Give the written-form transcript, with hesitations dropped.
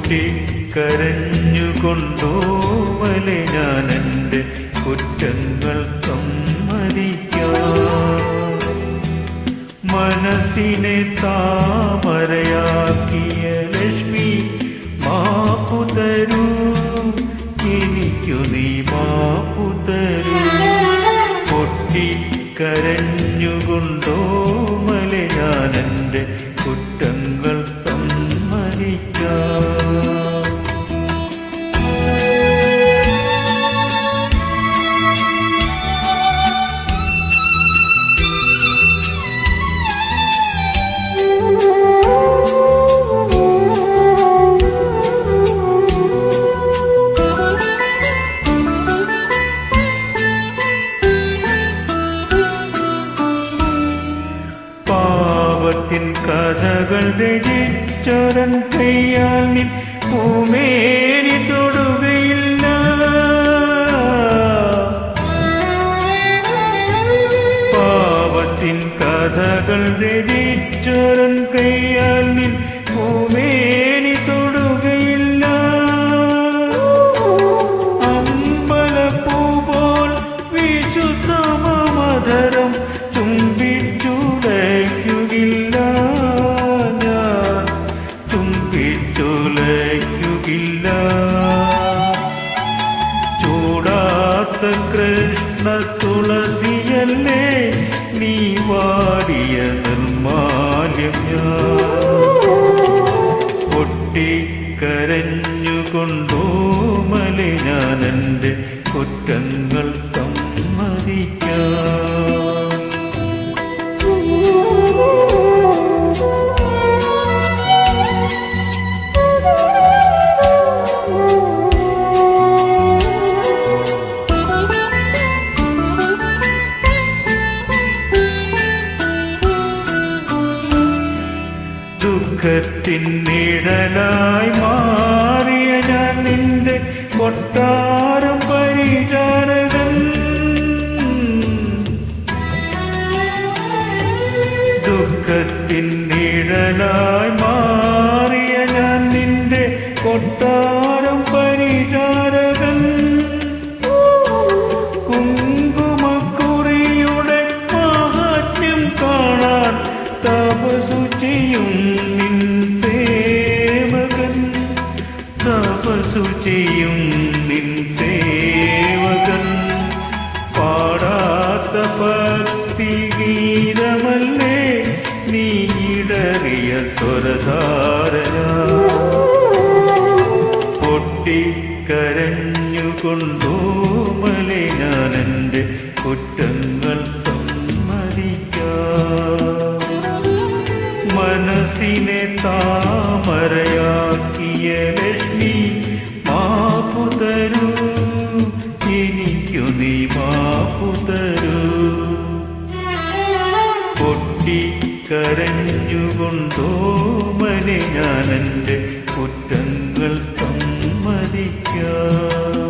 പൊട്ടിക്കരഞ്ഞുകൊണ്ടോമലെ ഞാനെന്റെ കുറ്റങ്ങൾ സമ്മതിക്കാം. മനസ്സിനെ താമരയാക്കിയ ലക്ഷ്മി മാപ്പു തരൂ, എനിക്കു നീ മാപ്പു തരൂ. പൊട്ടിക്കരഞ്ഞുകൊണ്ടോമലെ ഞാനെന്റെ കുറ്റങ്ങൾ സമ്മതിക്കാം. പാവത്തിൻ കഥകൾ രചിച്ചൊരൻ കയ്യാൽ നിൻ പൂമേനി തൊടുകയില്ല. പാവത്തിൻ കഥകൾ രചിച്ചൊരൻ കയ്യാൽ നിൻ പൂമേനി തൊടുകയില്ല. അമ്പലപ്പൂപോൽ വിശുദ്ധമധരം ചുംബിച്ചുലയ്ക്കുകയില്ല, ഞാൻ ചുംബിച്ചുലയ്ക്കുകയില്ല. ചൂടാത്ത കൃഷ്ണ തുളസിയല്ലേ നീ വാടിയ നിർമാല്യം ഞാൻ. പൊട്ടിക്കരഞ്ഞുകൊണ്ടോമലെ ഞാനെന്റെ കുറ്റങ്ങൾ സമ്മതിക്കാം. ദുഃഖത്തിൻ നിഴലായി മാറിയ ഞാൻ നിന്റെ കൊട്ടാരം പരിചാരകൻ. ദുഃഖത്തിൻ നിഴലായി മാറിയ ഞാൻ നിന്റെ കൊട്ടാരം പരിചാരകൻ. കുങ്കുമക്കുറിയുടെ മഹാത്മ്യം കാണാൻ തപസ്സു ചെയ്യും നിൻ സേവകൻ. തപസ്സു ചെയ്യും നിൻ സേവകൻ. പാടാത്ത ഭക്തിഗീതമല്ലേ നീ ഇടറിയ സ്വരധാരന. പൊട്ടിക്കരഞ്ഞുകൊണ്ടോമലെ ഞാനെന്റെ കുറ്റങ്ങൾ സമ്മതിക്കാം. മനസ്സിനെ താമരയാക്കിയ ലക്ഷ്മി മാപ്പു തരൂ, എനിക്കു നീ മാപ്പു തരൂ. പൊട്ടിക്കരഞ്ഞുകൊണ്ടോമലെ ഞാനെന്റെ കുറ്റങ്ങൾ സമ്മതിക്കാം.